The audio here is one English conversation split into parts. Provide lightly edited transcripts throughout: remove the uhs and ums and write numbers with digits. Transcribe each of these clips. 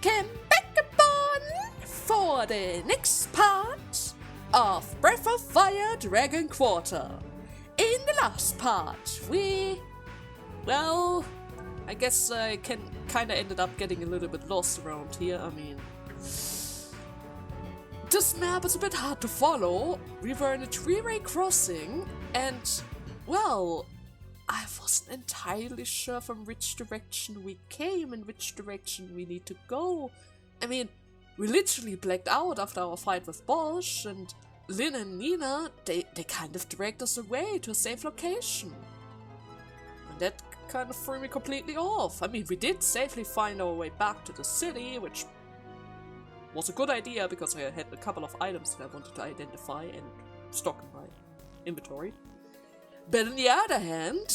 welcome back upon for the next part of Breath of Fire Dragon Quarter. In the last part, well, I guess I kinda ended up getting a little bit lost around here. I mean, this map is a bit hard to follow. We were in a three-way crossing, and, well, I wasn't entirely sure from which direction we came and which direction we need to go. I mean, we literally blacked out after our fight with Bosch, and Lynn and Nina, they kind of dragged us away to a safe location. And that kind of threw me completely off. I mean, we did safely find our way back to the city, which was a good idea because I had a couple of items that I wanted to identify and stock in my inventory. But on the other hand,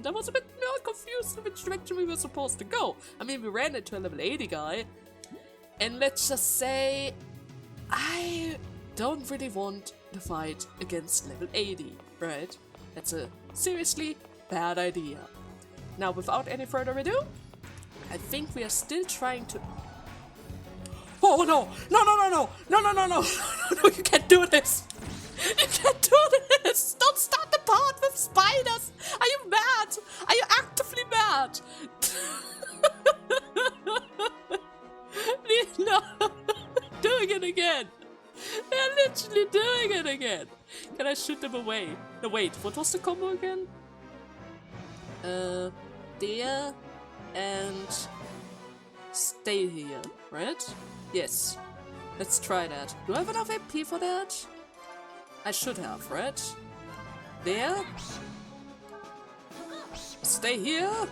I was a bit more confused in which direction we were supposed to go. I mean, we ran into a level 80 guy, and let's just say, I don't really want to fight against level 80, right? That's a seriously bad idea. Now, without any further ado, I think we are still trying to... Oh no! No, you can't do this! You can't do this! Don't start the part with spiders! Are you mad? Are you actively mad? No! Doing it again! They're literally doing it again! Can I shoot them away? No, wait, what was the combo again? There and stay here, right? Yes. Let's try that. Do I have enough MP for that? I should have, right? There. Stay here.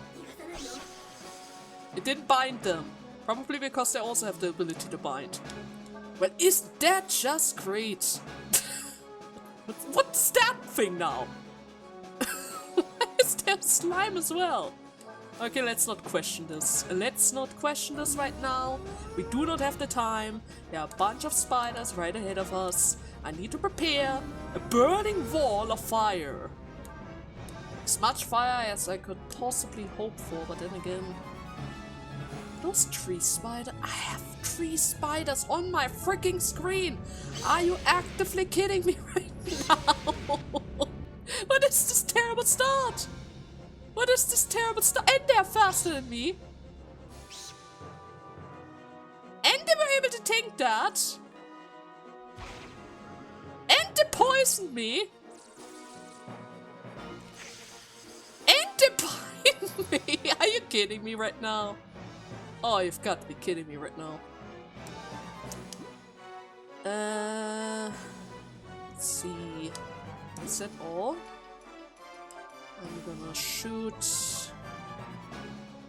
It didn't bind them. Probably because they also have the ability to bind. Well, isn't that just great? What's that thing now? Why is there slime as well? Okay, let's not question this. Let's not question this right now. We do not have the time. There are a bunch of spiders right ahead of us. I need to prepare a burning wall of fire. As much fire as I could possibly hope for, but then again... Those tree spiders? I have tree spiders on my freaking screen! Are you actively kidding me right now? What is this terrible start? What is this terrible start? And they're faster than me! And they were able to tank that! And they poisoned me! And they poisoned me! Are you kidding me right now? Oh, you've got to be kidding me right now. Let's see. Is that all? I'm gonna shoot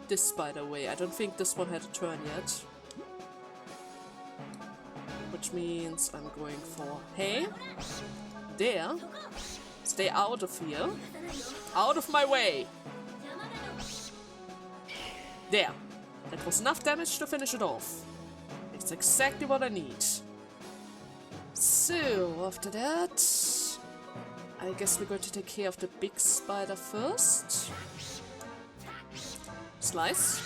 this spider away. I don't think this one had a turn yet. Which means I'm going for... Hey! There! Stay out of here! Out of my way! There! That was enough damage to finish it off. It's exactly what I need. So, after that... I guess we're going to take care of the big spider first. Slice.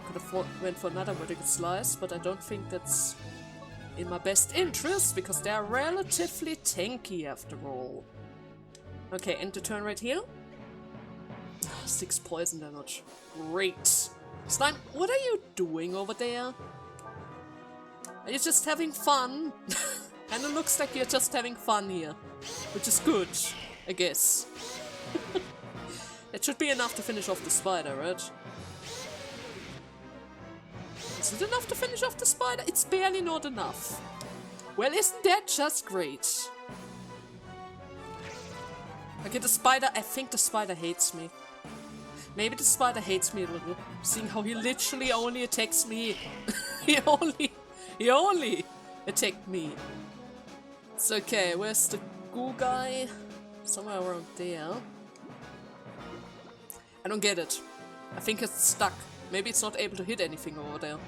Could have went for another vertical slice, but I don't think that's in my best interest, because they are relatively tanky after all. Okay, end the turn right here. 6 poison damage. Great. Slime, what are you doing over there? Are you just having fun? And it looks like you're just having fun here. Which is good, I guess. It should be enough to finish off the spider, right? Is it enough to finish off the spider? It's barely not enough. Well, isn't that just great? Okay, the spider... I think the spider hates me. Maybe the spider hates me a little. Seeing how he literally only attacks me. He only attacked me. It's okay, where's the goo guy? Somewhere around there. I don't get it. I think it's stuck. Maybe it's not able to hit anything over there.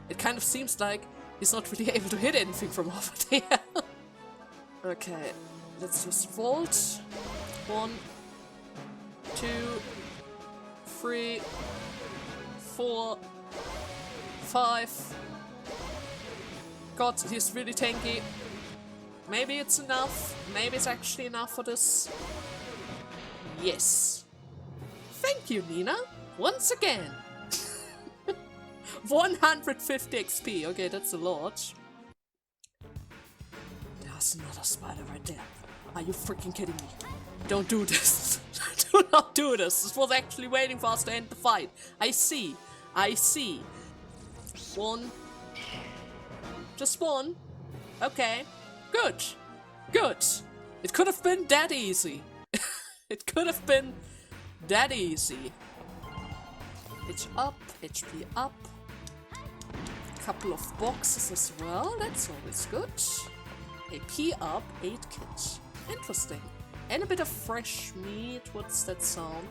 It kind of seems like he's not really able to hit anything from over there. Okay, let's just vault. 1, 2, 3, 4, 5. God, he's really tanky. Maybe it's enough. Maybe it's actually enough for this. Yes. Thank you, Nina. Once again. 150 XP. Okay, that's a lot. There's another spider right there. Are you freaking kidding me? Don't do this. Do not do this. This was actually waiting for us to end the fight. I see. I see. One. Just one. Okay. Good. Good. It could have been that easy. It could have been that easy. H up, HP up. Couple of boxes as well. That's always good. AP up, 8 kit. Interesting. And a bit of fresh meat. What's that sound?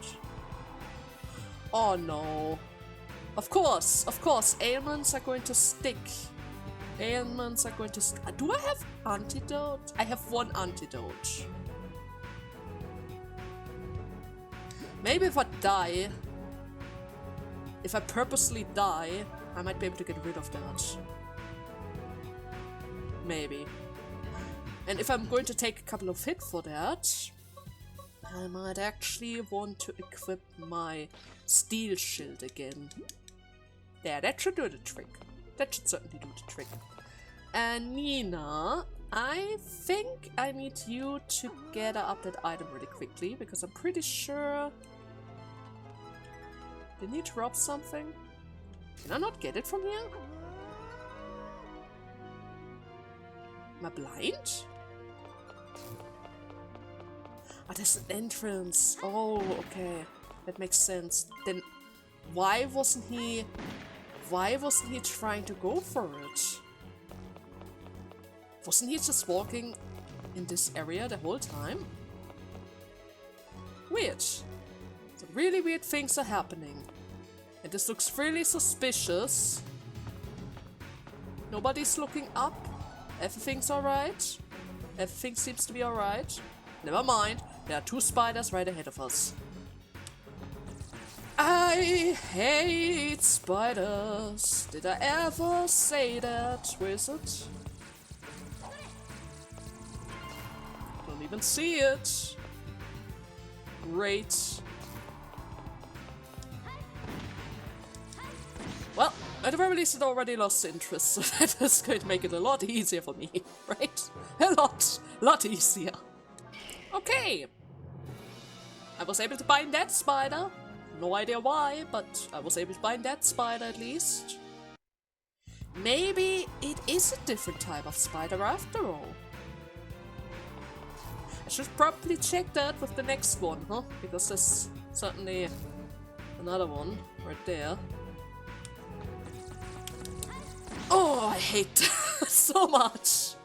Oh no. Of course, ailments are going to stick. Ailments are going to stick. Do I have antidote? I have 1 antidote. Maybe if I die, if I purposely die, I might be able to get rid of that. Maybe. And if I'm going to take a couple of hits for that, I might actually want to equip my steel shield again. There, that should do the trick. That should certainly do the trick. And Nina, I think I need you to gather up that item really quickly, because I'm pretty sure... Didn't you drop something? Can I not get it from here? Am I blind? Oh, there's an entrance. Oh, okay. That makes sense. Then why wasn't he trying to go for it? Wasn't he just walking in this area the whole time? Weird. Some really weird things are happening. And this looks really suspicious. Nobody's looking up. Everything's alright. Everything seems to be alright. Never mind. There are 2 spiders right ahead of us. I hate spiders. Did I ever say that, wizard? Don't even see it. Great. Well, at the very least it already lost interest, so that is going to make it a lot easier for me, right? A lot easier. Okay. I was able to bind that spider. No idea why, but I was able to bind that spider at least. Maybe it is a different type of spider after all. I should probably check that with the next one, huh? Because there's certainly another one right there. Oh, I hate this so much.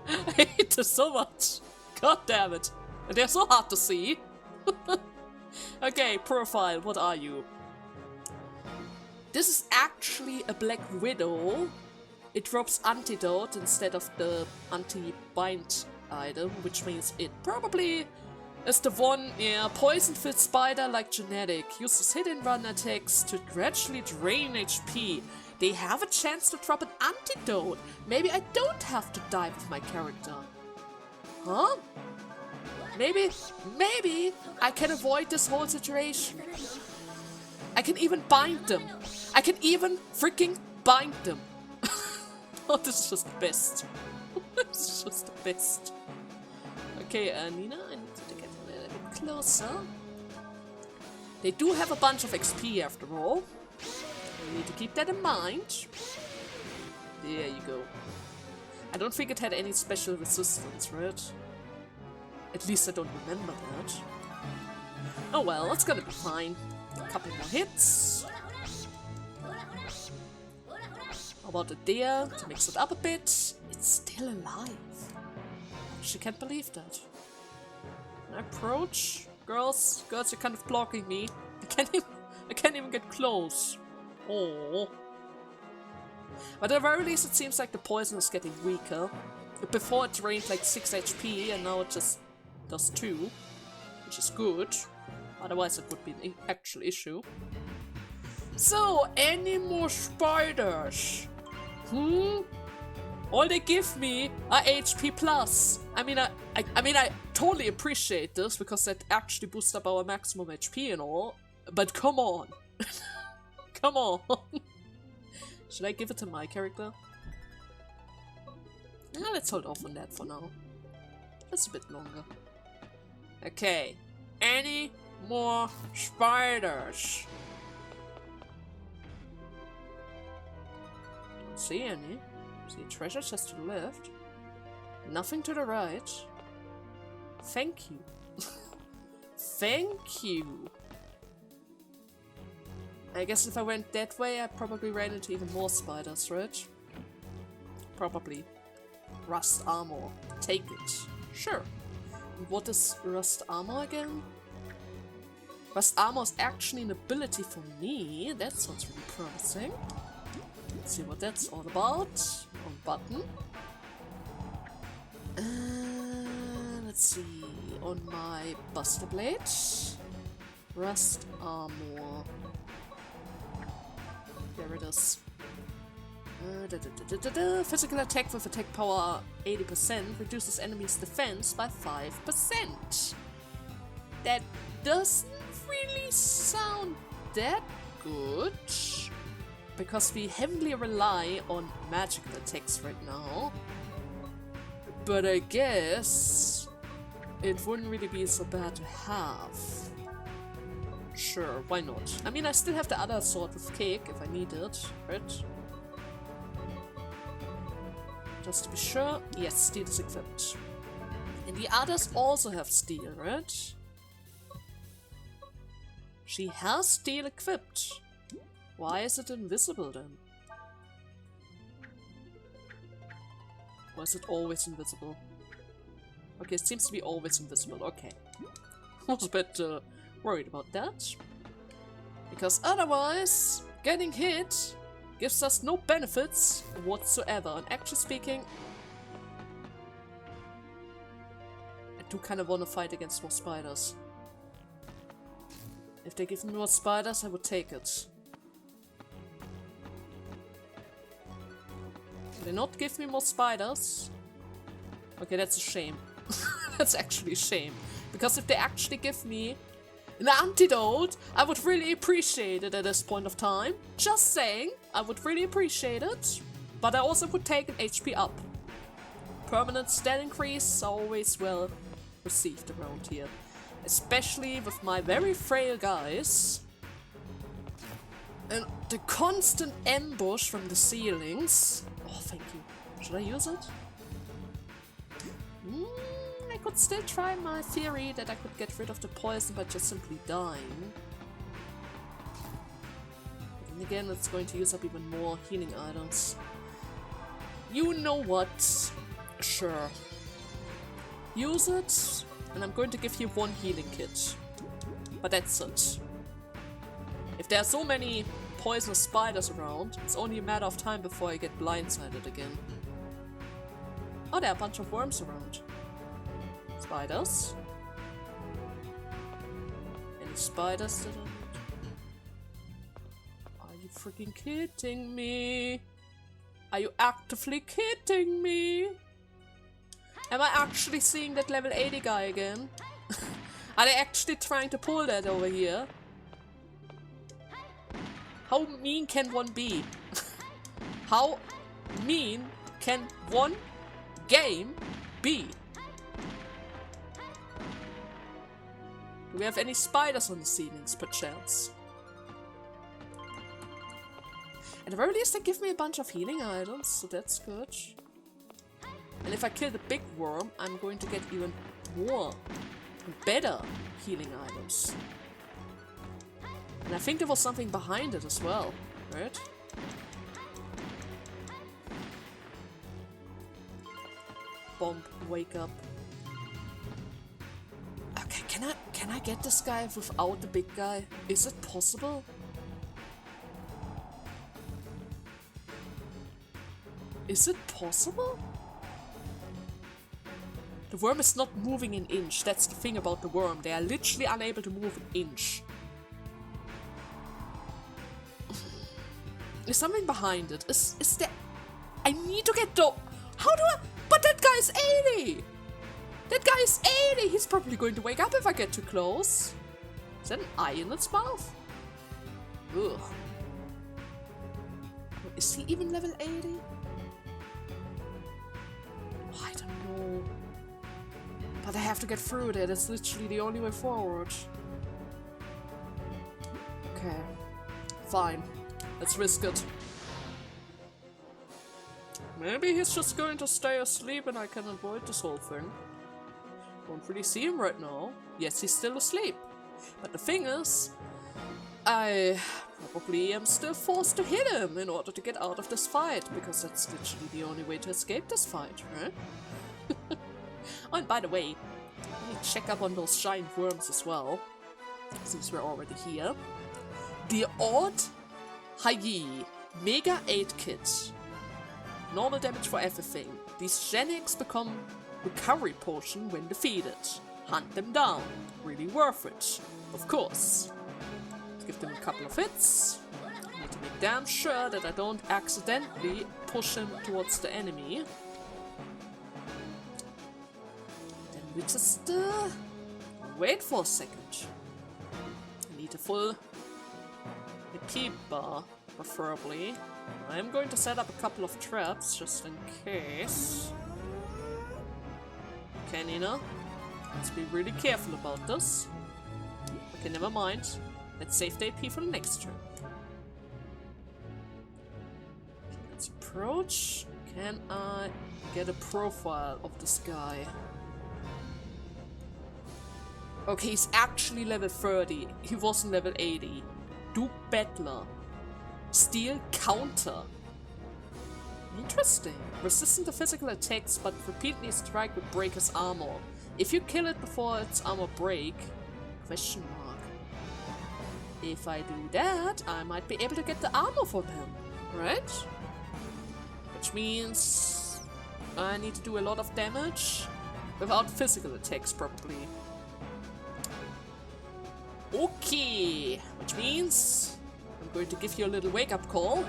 I hate this so much. God damn it. And they're so hard to see. Okay, profile, what are you? This is actually a Black Widow. It drops antidote instead of the anti-bind item, which means it probably is the one, yeah, poison-filled spider like genetic. Uses hit-and-run attacks to gradually drain HP. They have a chance to drop an antidote. Maybe I don't have to die with my character. Huh? Maybe I can avoid this whole situation. I can even bind them. I can even freaking bind them. Oh, this is just the best. This is just the best. Okay, Nina, I need to get a little bit closer. They do have a bunch of XP after all. You need to keep that in mind. There you go. I don't think it had any special resistance, right? At least I don't remember that. Oh well, it's gonna be fine. A couple more hits. How about it there, to mix it up a bit? It's still alive. She can't believe that. Can I approach? Girls, you're kind of blocking me. I can't even get close. Oh. But at the very least, it seems like the poison is getting weaker. Before it drained like 6 HP, and now it just does 2, which is good. Otherwise it would be an actual issue. So, any more spiders? All they give me are HP plus. I mean, I totally appreciate this because that actually boosts up our maximum HP and all. But come on. Come on. Should I give it to my character? Yeah, let's hold off on that for now. Just a bit longer. Okay. Any more spiders? Don't see any. See treasure chest to the left. Nothing to the right. Thank you. Thank you. I guess if I went that way, I probably ran into even more spiders, right? Probably. Rust armor. Take it. Sure. And what is rust armor again? Rust armor is actually an ability for me. That sounds really promising. Let's see what that's all about. On button. Let's see. On my Buster Blade. Rust armor. There it is. Physical attack with attack power 80% reduces enemies' defense by 5%. That doesn't really sound that good. Because we heavily rely on magical attacks right now. But I guess it wouldn't really be so bad to have. Sure, why not? I mean, I still have the other sword with cake if I need it, right? Just to be sure, yes, steel is equipped. And the others also have steel, right? She has steel equipped. Why is it invisible then? Or is it always invisible? Okay, it seems to be always invisible, okay. I was a bit worried about that. Because otherwise, getting hit gives us no benefits whatsoever. And actually speaking, I do kind of want to fight against more spiders. If they give me more spiders, I would take it. Do they not give me more spiders? Okay, that's a shame. That's actually a shame. Because if they actually give me an antidote, I would really appreciate it at this point of time. Just saying, I would really appreciate it. But I also would take an HP up. Permanent stat increase, always well received around here. Especially with my very frail guys. And the constant ambush from the ceilings. Oh, thank you. Should I use it? I could still try my theory that I could get rid of the poison by just simply dying. And again, it's going to use up even more healing items. You know what? Sure. Use it, and I'm going to give you one healing kit. But that's it. If there are so many poisonous spiders around, it's only a matter of time before I get blindsided again. Oh, there are a bunch of worms around. Spiders? Any spiders that are you freaking kidding me? Are you actively kidding me? Am I actually seeing that level 80 guy again? Are they actually trying to pull that over here? How mean can one be? How mean can one game be? Do we have any spiders on the ceilings, perchance? At the very least, they give me a bunch of healing items, so that's good. And if I kill the big worm, I'm going to get even more, better healing items. And I think there was something behind it as well, right? Bomb, wake up. Okay, can I get this guy without the big guy? Is it possible? Is it possible? The The worm is not moving an inch. That's the thing about the worm. They are literally unable to move an inch. There's something behind it. Is there... I need to get the... How do I... But that guy is 80! That guy is 80! He's probably going to wake up if I get too close. Is that an eye in its mouth? Ugh. Is he even level 80? Oh, I don't know. But I have to get through there. That's literally the only way forward. Okay. Fine. Let's risk it. Maybe he's just going to stay asleep and I can avoid this whole thing. Don't really see him right now. Yes, he's still asleep. But the thing is, I probably am still forced to hit him in order to get out of this fight, because that's literally the only way to escape this fight, right? Oh, and by the way, let me check up on those giant worms as well, since we're already here. The Odd Hayi Mega 8 Kit. Normal damage for everything. These Genics become recovery potion when defeated. Hunt them down. Really worth it. Of course. Let's give them a couple of hits. I need to make damn sure that I don't accidentally push him towards the enemy. Then we just wait for a second. I need a full EP bar, preferably. I'm going to set up a couple of traps just in case. Okay, Nina. Let's be really careful about this. Okay, never mind. Let's save the AP for the next turn. Okay, let's approach. Can I get a profile of this guy? Okay, he's actually level 30. He wasn't level 80. Duke Battler. Steel counter. Interesting. Resistant to physical attacks, but repeatedly strike would break his armor. If you kill it before its armor break... Question mark. If I do that, I might be able to get the armor from him, right? Which means... I need to do a lot of damage without physical attacks, probably. Okay. Which means... I'm going to give you a little wake-up call.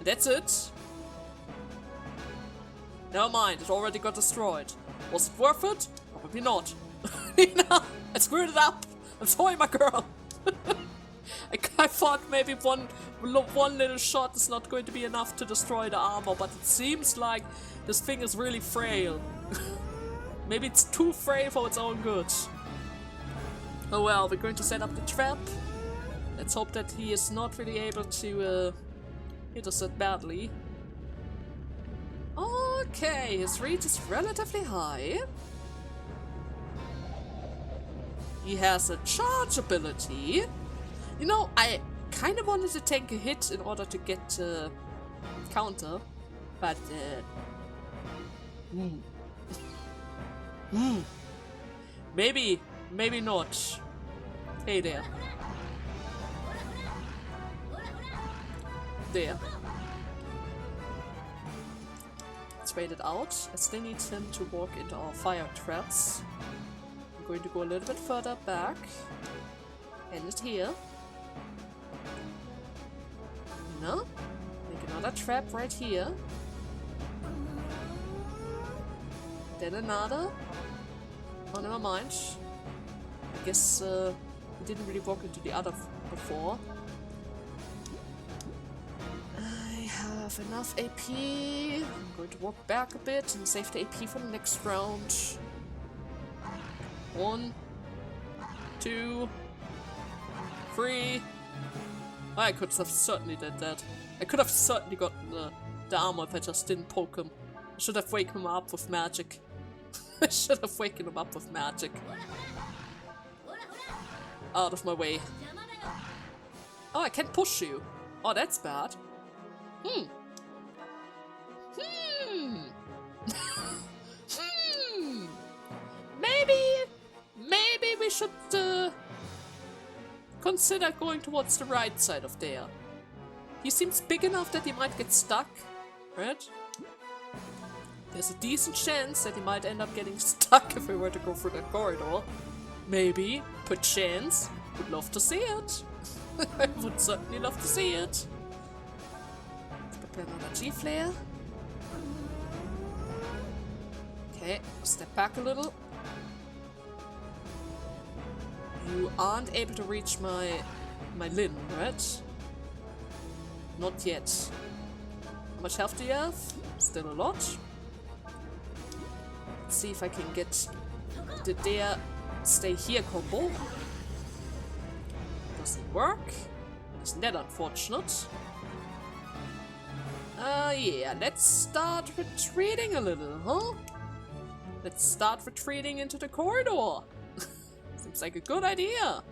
That's it. Never mind, it already got destroyed. Was it worth it? Probably not. Nina, I screwed it up. I'm sorry, my girl. I thought maybe one little shot is not going to be enough to destroy the armor, but it seems like this thing is really frail. Maybe it's too frail for its own good. Oh well, we're going to set up the trap. Let's hope that he is not really able to hit us that badly. Okay, his reach is relatively high. He has a charge ability. You know, I kind of wanted to take a hit in order to get counter, but maybe not. Hey there. There. Let's wait it out. I still need him to walk into our fire traps. I'm going to go a little bit further back. End it here. No? Make another trap right here. Then another. Oh, never mind. I guess we didn't really walk into the other before. I have enough AP. I'm going to walk back a bit and save the AP for the next round. 1, 2, 3. I could have certainly did that. I could have certainly gotten the armor if I just didn't poke him. I should have waken him up with magic. I should have waken him up with magic. Out of my way. Oh, I can't push you. Oh, that's bad. Maybe we should consider going towards the right side of there. He seems big enough that he might get stuck, right? There's a decent chance that he might end up getting stuck if we were to go through that corridor. Maybe, perchance. Would love to see it. I would certainly love to see it. Let's prepare another G-Flare. Okay, step back a little. You aren't able to reach my Lin, right? Not yet. How much health do you have? Still a lot. Let's see if I can get the dare stay here combo. Doesn't work. Isn't that unfortunate? Yeah, let's start retreating a little, huh? Let's start retreating into the corridor. Seems like a good idea.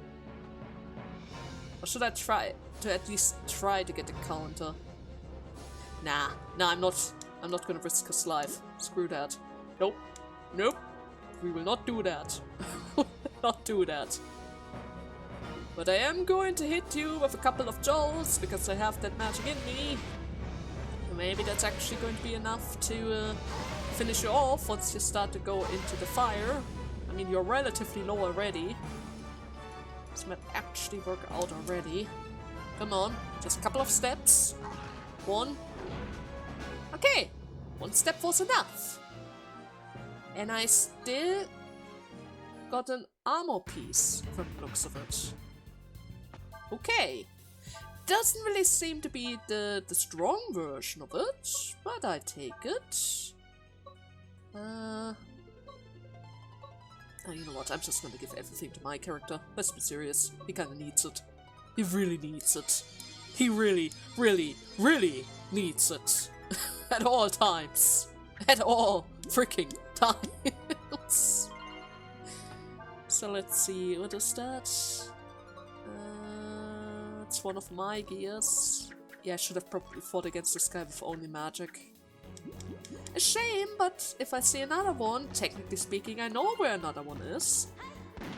Or should I try to at least try to get the counter? Nah, I'm not gonna risk his life. Screw that. Nope. Nope. We will not do that. We will not do that. But I am going to hit you with a couple of jolts because I have that magic in me. Maybe that's actually going to be enough to finish you off once you start to go into the fire. I mean, you're relatively low already. This might actually work out already. Come on, just a couple of steps. One. Okay, one step was enough. And I still got an armor piece from the looks of it. Okay. Doesn't really seem to be the strong version of it, but I take it. Oh, you know what, I'm just gonna give everything to my character. Let's be serious. He kinda needs it. He really needs it. He really, really, really needs it. At all times. At all freaking times. So let's see, what is that? It's one of my gears. Yeah, I should have probably fought against this guy with only magic. A shame, but if I see another one, technically speaking, I know where another one is.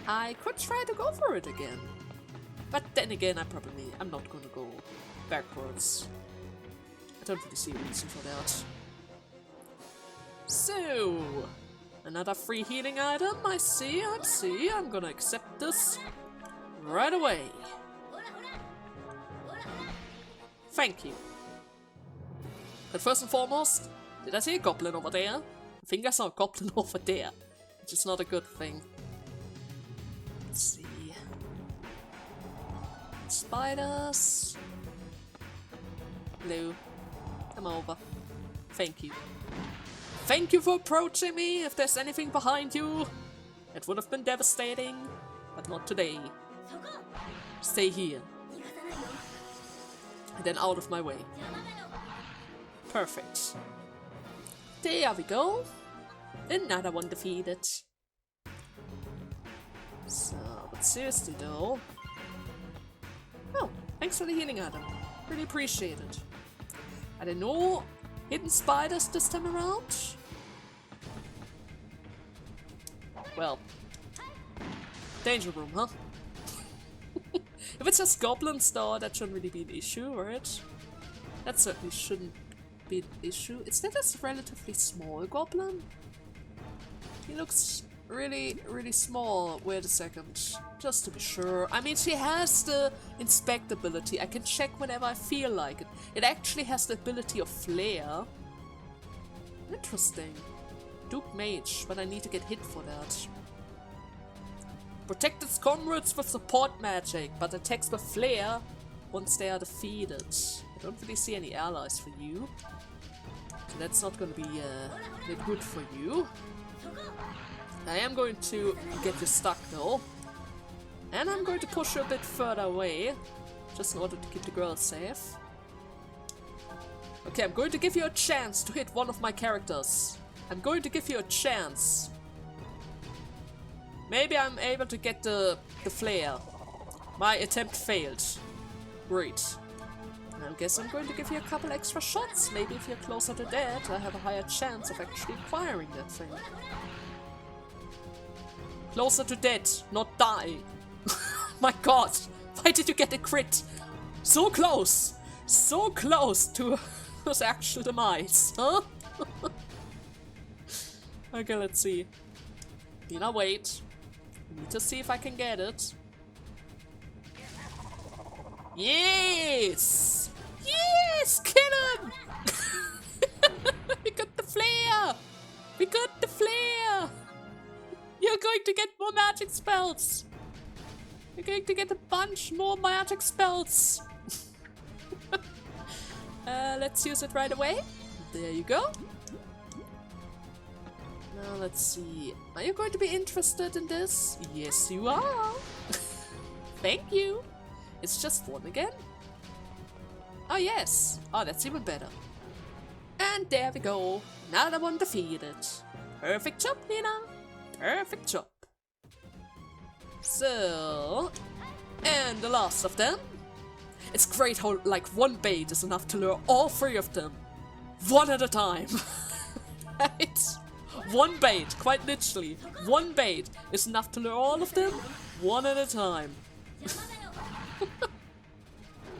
I could try to go for it again. But then again, I'm not gonna go backwards. I don't really see a reason for that. So, another free healing item, I see. I'm gonna accept this right away. Thank you. But first and foremost, did I see a goblin over there? I think I saw a goblin over there, which is not a good thing. Let's see. Spiders. Hello. Come over. Thank you. Thank you for approaching me. If there's anything behind you, it would have been devastating, but not today. Stay here. And then out of my way. Perfect. There we go. Another one defeated. So, but seriously though. Oh, thanks for the healing item. Really appreciate it. I don't know. Hidden spiders this time around? Well. Danger room, huh? If it's just goblins though, that shouldn't really be an issue, right? That certainly shouldn't be an issue. Is that a relatively small goblin? He looks really, really small. Wait a second. Just to be sure. I mean, she has the inspect ability. I can check whenever I feel like it. It actually has the ability of flare. Interesting. Duke Mage, but I need to get hit for that. Protect its comrades with support magic, but attacks with flare once they are defeated. I don't really see any allies for you. So that's not going to be good for you. I am going to get you stuck though. And I'm going to push you a bit further away, just in order to keep the girl safe. Okay, I'm going to give you a chance to hit one of my characters. I'm going to give you a chance. Maybe I'm able to get the flare. My attempt failed. Great. I guess I'm going to give you a couple extra shots. Maybe if you're closer to that, I have a higher chance of actually acquiring that thing. Closer to death, not die. My god, why did you get a crit? So close! So close to his actual demise, huh? Okay, let's see. Nina, wait. Need to see if I can get it. Yes! Yes! Kill him! We got the flare! We got the flare! You're going to get more magic spells! You're going to get a bunch more magic spells! Let's use it right away. There you go. Now let's see. Are you going to be interested in this? Yes, you are. Thank you. It's just one again. Oh, yes. Oh, that's even better. And there we go. Another one defeated. Perfect job, Nina. Perfect job. So, and the last of them. It's great how, like, one bait is enough to lure all three of them. One at a time. Right? One bait, quite literally. One bait is enough to lure all of them, one at a time.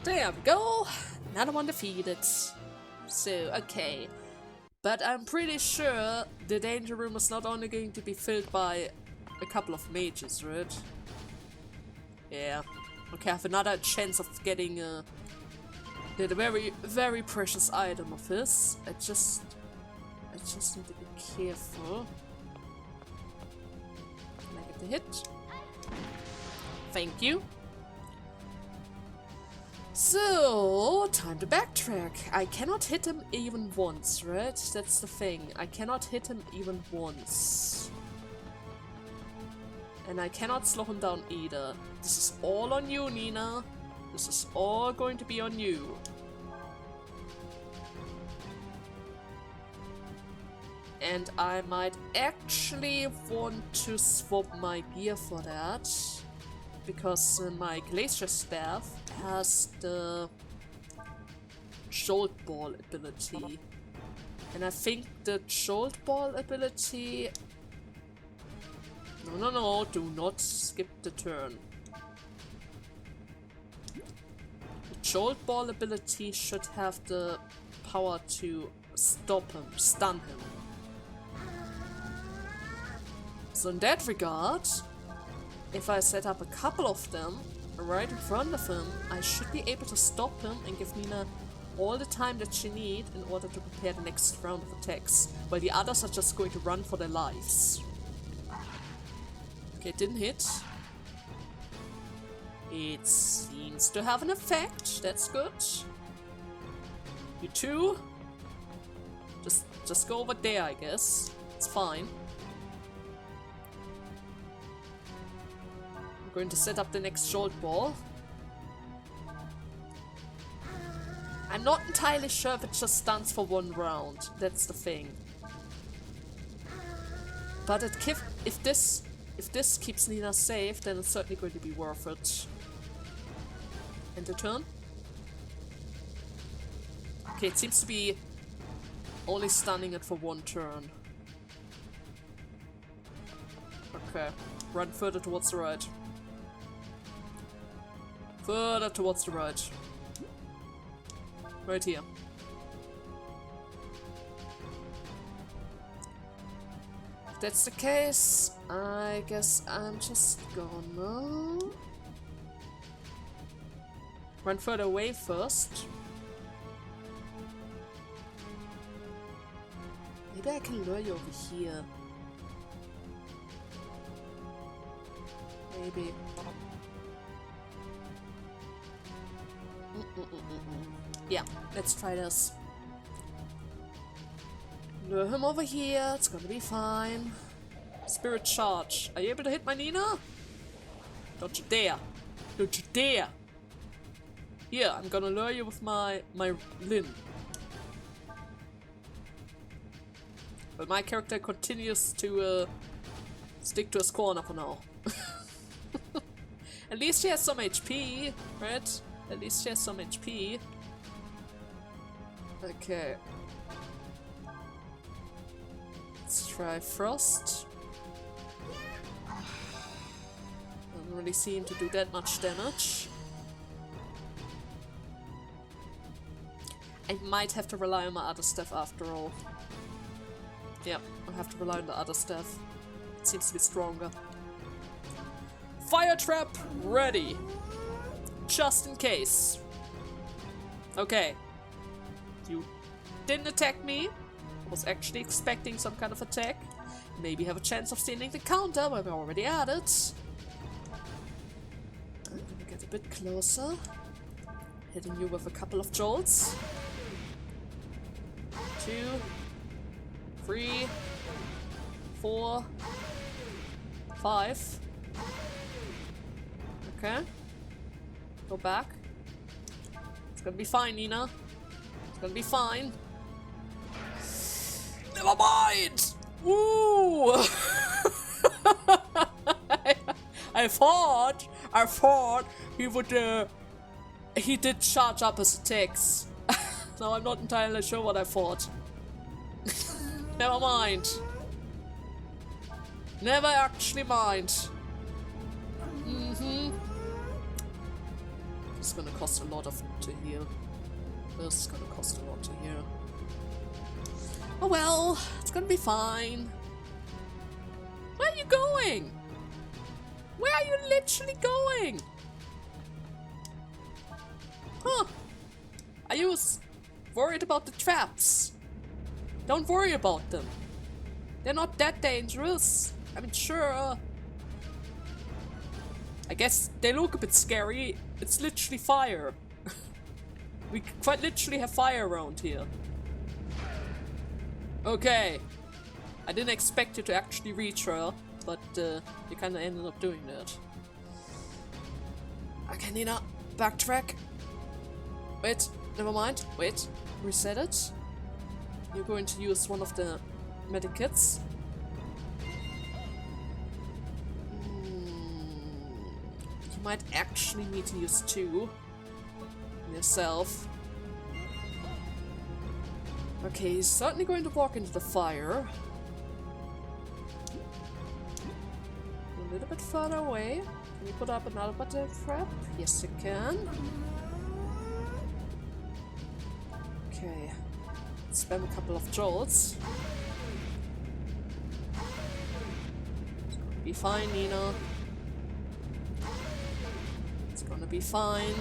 There we go. Another one defeated. So, okay. But I'm pretty sure the danger room is not only going to be filled by a couple of mages, right? Yeah. Okay, I have another chance of getting the very, very precious item of his. I just need to be careful. Can I get the hit? Thank you. So, time to backtrack. I cannot hit him even once, right? That's the thing. I cannot hit him even once. And I cannot slow him down either. This is all on you, Nina. This is all going to be on you. And I might actually want to swap my gear for that. Because my glacier staff has the jolt ball ability. And I think the jolt ball ability... No, do not skip the turn. The jolt ball ability should have the power to stop him, stun him. So in that regard, if I set up a couple of them right in front of him, I should be able to stop him and give Nina all the time that she needs in order to prepare the next round of attacks, while the others are just going to run for their lives. Okay, it didn't hit. It seems to have an effect. That's good. You two, just go over there, I guess. It's fine. I'm going to set up the next jolt ball. I'm not entirely sure if it just stuns for one round. That's the thing. But if this keeps Nina safe, then it's certainly going to be worth it. End the turn. Okay, it seems to be only stunning it for one turn. Okay, run further towards the right. Further towards the right. Right here. If that's the case, I guess I'm just gonna run further away first. Maybe I can lure you over here. Maybe. Yeah, let's try this. Lure him over here, it's gonna be fine. Spirit charge. Are you able to hit my Nina? Don't you dare. Don't you dare. Here, I'm gonna lure you with my Lin. But my character continues to stick to his corner for now. At least she has some HP, right? At least she has some HP. Okay. Let's try Frost. Doesn't really seem to do that much damage. I might have to rely on my other stuff after all. Yep, I have to rely on the other stuff. It seems to be stronger. Fire trap ready. Just in case. Okay. You didn't attack me. I was actually expecting some kind of attack. Maybe have a chance of stealing the counter, but we're already at it. I'm gonna get a bit closer. Hitting you with a couple of jolts. 2, 3, 4, 5. Okay. Go back. It's gonna be fine, Nina. It's gonna be fine. Never mind! Woo! I thought he would, he did charge up his attacks. No, I'm not entirely sure what I thought. Never mind. Never actually mind. It's gonna cost a lot to heal. This is gonna cost a lot to heal. Oh well, it's gonna be fine. Where are you going? Where are you literally going? Huh? Are you worried about the traps? Don't worry about them. They're not that dangerous. I mean, sure. I guess they look a bit scary. It's literally fire. We quite literally have fire around here. Okay. I didn't expect you to actually reach her, but you kinda ended up doing that. Okay, Nina. Backtrack. Wait, never mind. Wait. Reset it. You're going to use one of the medikits. You might actually need to use 2 yourself. Okay, he's certainly going to walk into the fire. A little bit further away. Can you put up another butter trap? Yes, you can. Okay. Spam a couple of jolts. Be fine, Nina. It's gonna be fine.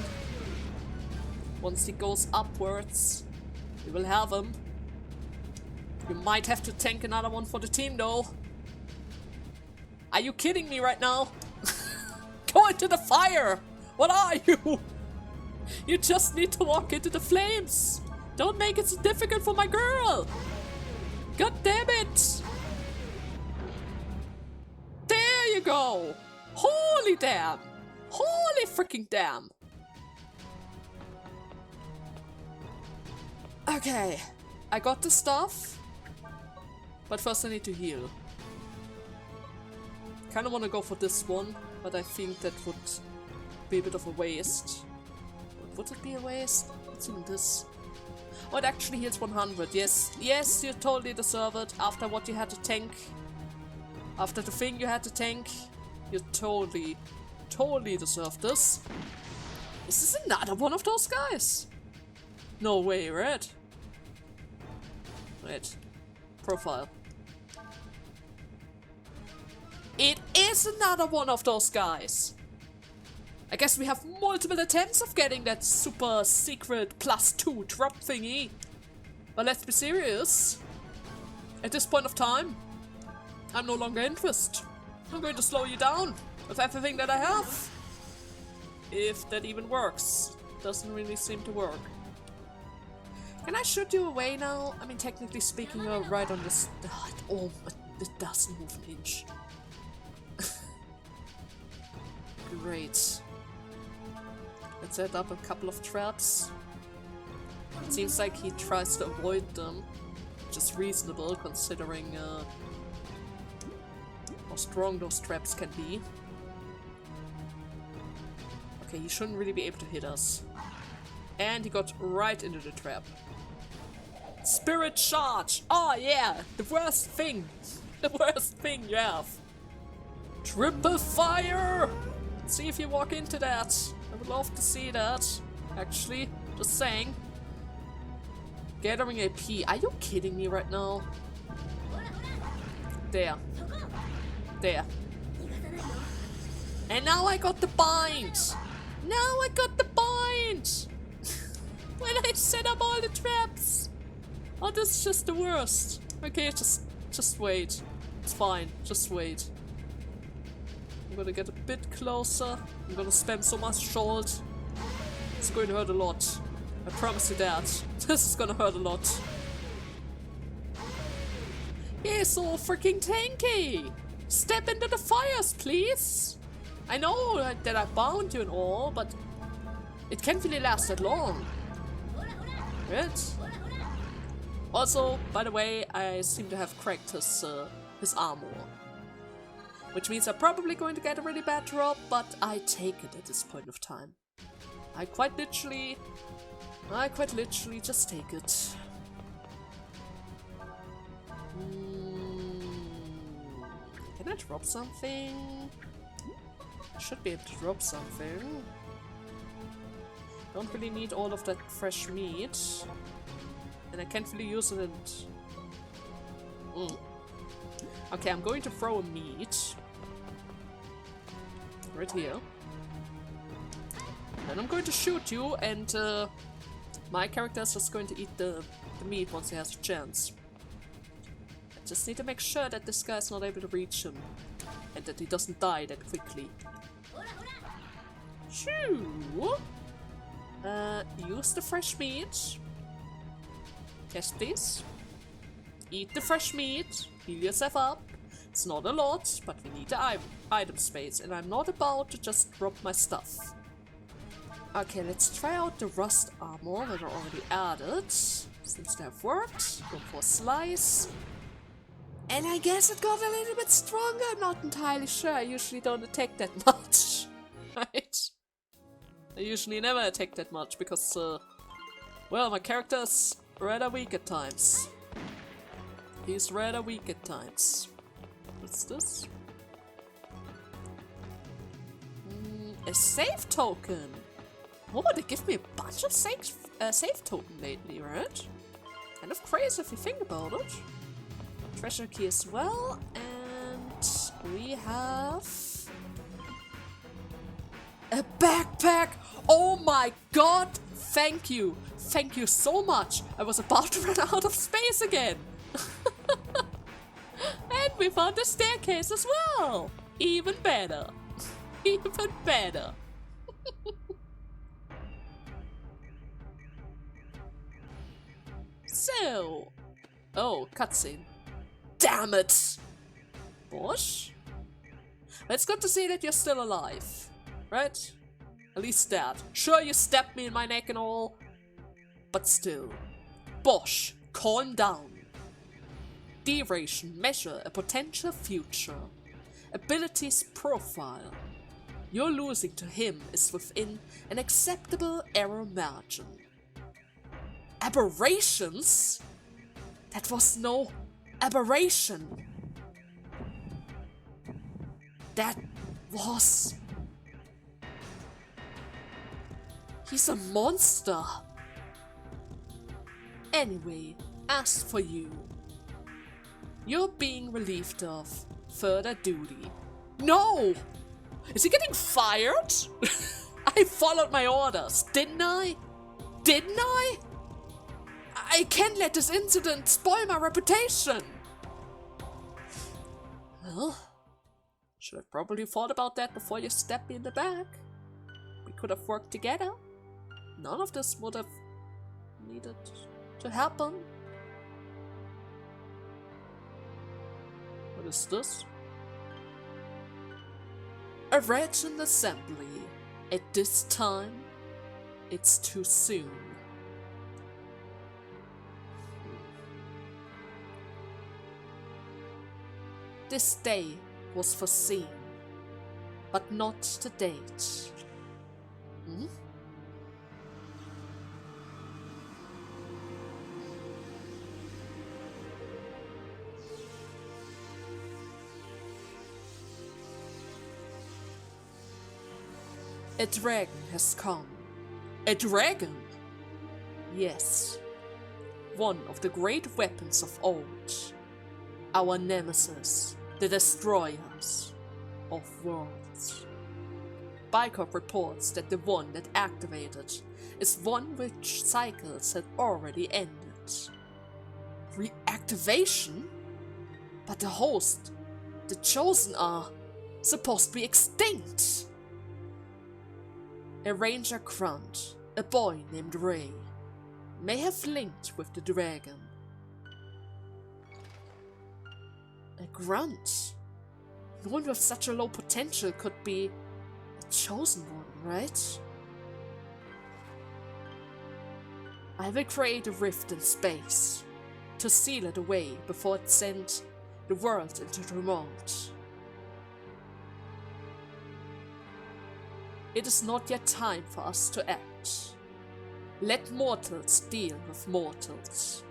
Once he goes upwards, we will have him. You might have to tank another one for the team, though. Are you kidding me right now? Go into the fire! What are you? You just need to walk into the flames! Don't make it so difficult for my girl! God damn it! There you go! Holy damn! Holy freaking damn! Okay, I got the stuff, but first I need to heal. Kinda wanna go for this one, but I think that would be a bit of a waste. Would it be a waste? What's in this? Oh, it actually heals 100. Yes, yes, you totally deserve it. After what you had to tank, after the thing you had to tank, you totally deserve this. Is this another one of those guys? No way, right? Wait. Profile. It is another one of those guys! I guess we have multiple attempts of getting that super secret +2 drop thingy. But let's be serious. At this point of time, I'm no longer interested. I'm going to slow you down with everything that I have. If that even works. Doesn't really seem to work. Can I shoot you away now? I mean, technically speaking, you're right on this. It doesn't move an inch. Great. Let's set up a couple of traps. It seems like he tries to avoid them, which is reasonable considering how strong those traps can be. Okay, he shouldn't really be able to hit us. And he got right into the trap. Spirit charge! Oh yeah! The worst thing! The worst thing you have! Triple fire! Let's see if you walk into that. I would love to see that. Actually, just saying. Gathering AP. Are you kidding me right now? There. There. And now I got the bind! Now I got the bind! When I set up all the traps! Oh, this is just the worst. Okay, just wait. It's fine, just wait. I'm gonna get a bit closer. I'm gonna spam so much short. It's going to hurt a lot. I promise you that. This is gonna hurt a lot. He's so freaking tanky! Step into the fires, please! I know that I bound you and all, but it can't really last that long. Right? Also, by the way, I seem to have cracked his armor. Which means I'm probably going to get a really bad drop, but I take it at this point of time. I quite literally just take it. Can I drop something? Should be able to drop something. Don't really need all of that fresh meat. And I can't really use it and... Okay, I'm going to throw a meat. Right here. And I'm going to shoot you, and my character is just going to eat the meat once he has a chance. I just need to make sure that this guy's not able to reach him. And that he doesn't die that quickly. Shoo! Use the fresh meat. Yes, please. Eat the fresh meat. Heal yourself up. It's not a lot, but we need the item space, and I'm not about to just drop my stuff. Okay, let's try out the rust armor that I already added. Seems to have worked. Go for a slice. And I guess it got a little bit stronger. I'm not entirely sure. I usually don't attack that much. Right? I usually never attack that much because, well, my character's rather weak at times. He's rather weak at times. What's this? A save token! Oh, they give me a bunch of save token lately, right? Kind of crazy if you think about it. Treasure key as well, and we have... a backpack! Oh my god! Thank you! Thank you so much! I was about to run out of space again! And we found a staircase as well! Even better! Even better! So... oh, cutscene. Damn it! Bosch? It's good to see that you're still alive. Right? At least that. Sure, you stabbed me in my neck and all. But still. Bosch, calm down. Duration, measure a potential future. Abilities profile. Your losing to him is within an acceptable error margin. Aberrations? That was no aberration. That was... he's a monster. Anyway, as for you, you're being relieved of further duty. No! Is he getting fired? I followed my orders, didn't I? Didn't I? I can't let this incident spoil my reputation. Well, should have probably thought about that before you stabbed me in the back. We could have worked together. None of this would have needed to happen. What is this? A Regent assembly. At this time, it's too soon. This day was foreseen, but not the date. Hmm? A dragon has come. A dragon? Yes. One of the great weapons of old. our nemesis, the destroyers of worlds. Bykov reports that the one that activated is one which cycles had already ended. Reactivation? But the host, the Chosen, are supposed to be extinct. A ranger grunt, a boy named Ray, may have linked with the dragon. A grunt? One with such a low potential could be a chosen one, right? I will create a rift in space to seal it away before it sends the world into tumult. It is not yet time for us to act. Let mortals deal with mortals.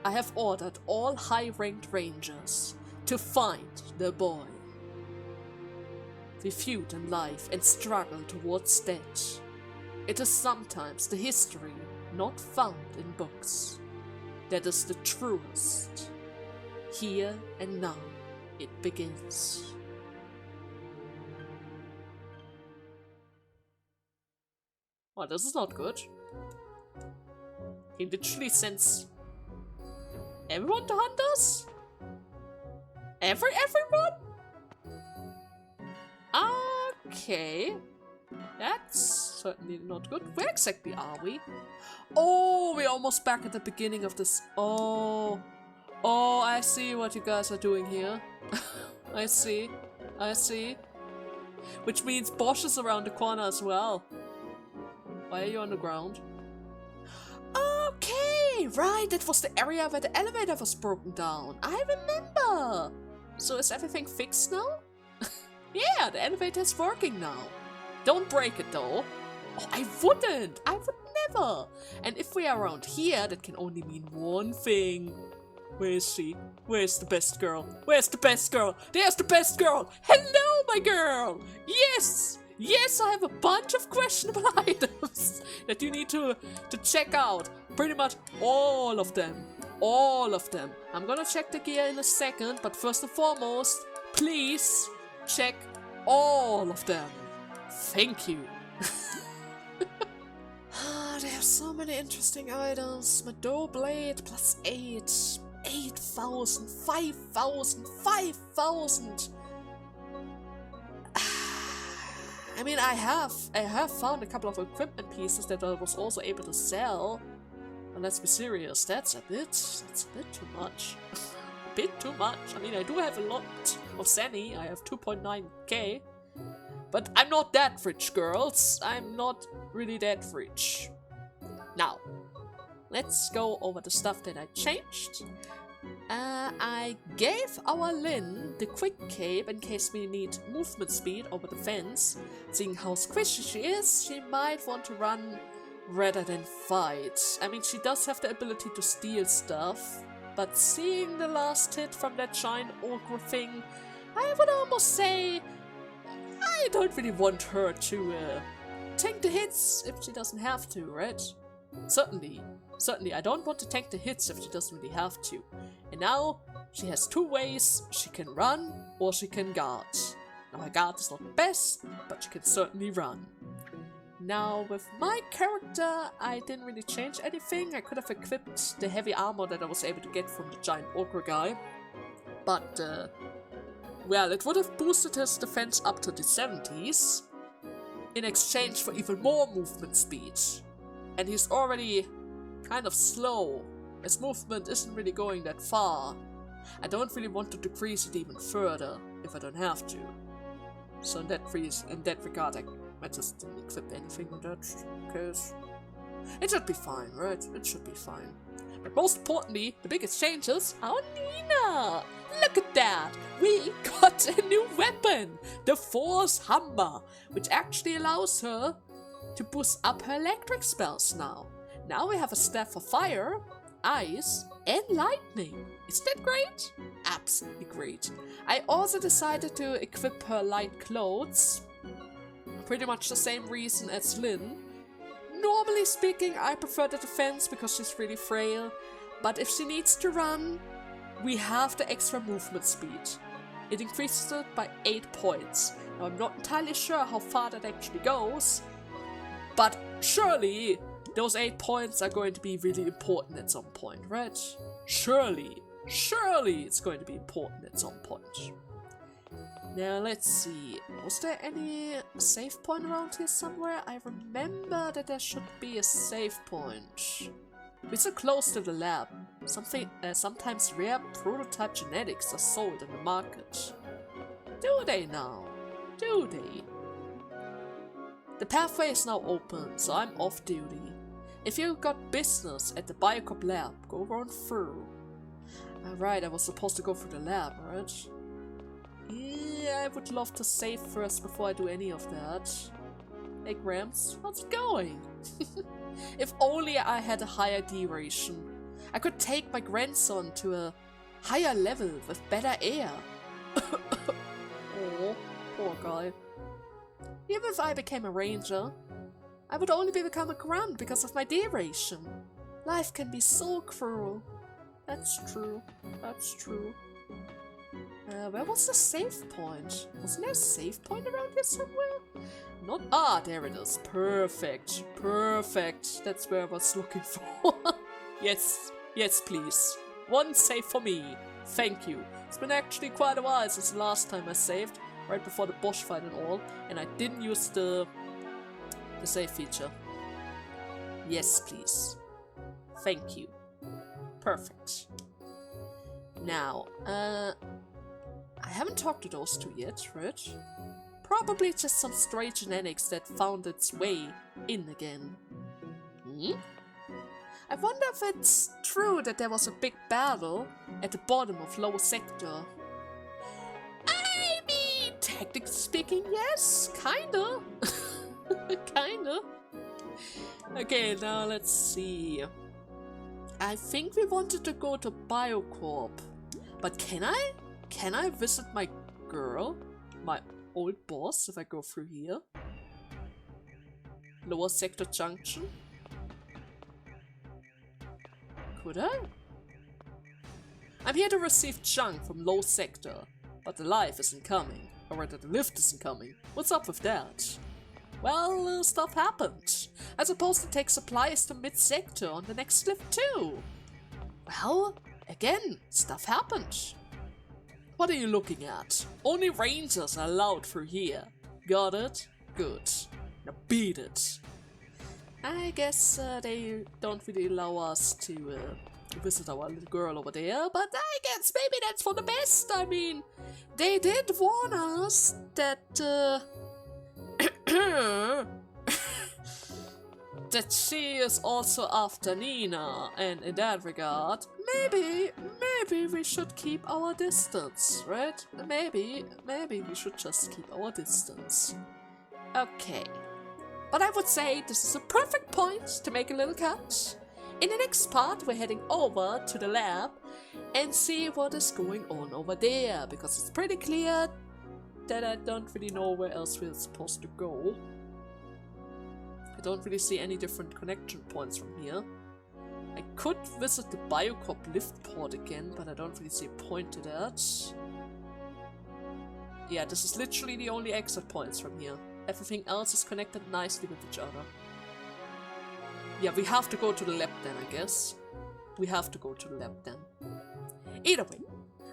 I have ordered all high-ranked rangers to find the boy. We feud in life and struggle towards death. It is sometimes the history not found in books that is the truest. Here and now it begins. Oh, this is not good. He literally sends everyone to hunt us? Everyone? Okay. That's certainly not good. Where exactly are we? Oh, we're almost back at the beginning of this. Oh, I see what you guys are doing here. I see. Which means Bosch is around the corner as well. Why are you on the ground? Okay, right, that was the area where the elevator was broken down. I remember. So is everything fixed now? Yeah, the elevator is working now. Don't break it though. Oh, I wouldn't. I would never. And if we are around here, that can only mean one thing. Where is she? Where's the best girl? Where's the best girl? There's the best girl. Hello, my girl. Yes. Yes, I have a bunch of questionable items that you need to check out. Pretty much all of them. All of them. I'm gonna check the gear in a second, but first and foremost, please check all of them. Thank you. They have so many interesting items. Mado blade plus 8. 8,000. 5,000. 5,000. I mean, I have found a couple of equipment pieces that I was also able to sell. And let's be serious, that's a bit too much. A bit too much. I mean, I do have a lot of Zenny. I have 2.9k. But I'm not that rich, girls. I'm not really that rich. Now, let's go over the stuff that I changed. I gave our Lynn the quick cape in case we need movement speed over the fence. Seeing how squishy she is, she might want to run rather than fight. I mean, she does have the ability to steal stuff, but seeing the last hit from that giant ogre thing, I would almost say I don't really want her to tank the hits if she doesn't have to, right? Certainly, I don't want to tank the hits if she doesn't really have to. And now, she has two ways. She can run, or she can guard. Now, her guard is not the best, but she can certainly run. Now, with my character, I didn't really change anything. I could have equipped the heavy armor that I was able to get from the giant ogre guy. But, well, it would have boosted his defense up to the 70s, in exchange for even more movement speed. And he's already kind of slow. His movement isn't really going that far. I don't really want to decrease it even further if I don't have to. So in that regard, I just didn't equip anything in that case. It should be fine, right? It should be fine. But most importantly, the biggest changes are Nina! Look at that! We got a new weapon! The Force Hammer, which actually allows her to boost up her electric spells now. Now we have a staff for fire, ice, and lightning. Isn't that great? Absolutely great. I also decided to equip her light clothes. Pretty much the same reason as Lynn. Normally speaking, I prefer the defense because she's really frail. But if she needs to run, we have the extra movement speed. It increases it by 8 points. Now I'm not entirely sure how far that actually goes, but surely those 8 points are going to be really important at some point, right? Surely it's going to be important at some point. Now let's see, was there any save point around here somewhere? I remember that there should be a save point. We're so close to the lab. Sometimes rare prototype genetics are sold in the market. Do they now? Do they? The pathway is now open, so I'm off duty. If you got business at the Biocop lab, go on through. Alright, I was supposed to go through the lab, right? Yeah, I would love to save first before I do any of that. Hey Gramps, how's it going? If only I had a higher D ration. I could take my grandson to a higher level with better air. Oh, poor guy. Even if I became a ranger, I would only become a grunt because of my D ration. Life can be so cruel. That's true. That's true. Where was the save point? Wasn't there a save point around here somewhere? Not— ah, there it is. Perfect. Perfect. That's where I was looking for. Yes. Yes, please. One save for me. Thank you. It's been actually quite a while since the last time I saved. Right before the Bosch fight and all. And I didn't use the save feature. Yes, please. Thank you. Perfect. Now, I haven't talked to those two yet, right? Probably just some stray genetics that found its way in again. I wonder if it's true that there was a big battle at the bottom of Lower Sector. I mean, technically speaking, yes, kinda. Kinda. Okay, now let's see. I think we wanted to go to Biocorp, but can I? Can I visit my girl? My old boss if I go through here? Lower Sector Junction? Could I? I'm here to receive junk from Low Sector, but the life isn't coming. Or rather, the lift isn't coming. What's up with that? Well, stuff happened. I'm supposed to take supplies to mid-sector on the next lift too. Well, again, stuff happened. What are you looking at? Only rangers are allowed through here. Got it? Good. Now beat it. I guess they don't really allow us to visit our little girl over there, but I guess maybe that's for the best. I mean, they did warn us that that she is also after Nina, and in that regard, maybe we should keep our distance, right? Maybe we should just keep our distance. Okay. But I would say this is a perfect point to make a little cut. In the next part, we're heading over to the lab and see what is going on over there, because it's pretty clear that I don't really know where else we're supposed to go. I don't really see any different connection points from here. I could visit the Biocorp lift port again, but I don't really see a point to that. Yeah, this is literally the only exit points from here. Everything else is connected nicely with each other. Yeah, we have to go to the lab then, I guess. We have to go to the lab then. Either way,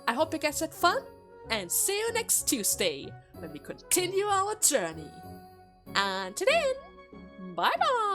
I hope you guys had fun, and see you next Tuesday when we continue our journey. Until then, bye bye!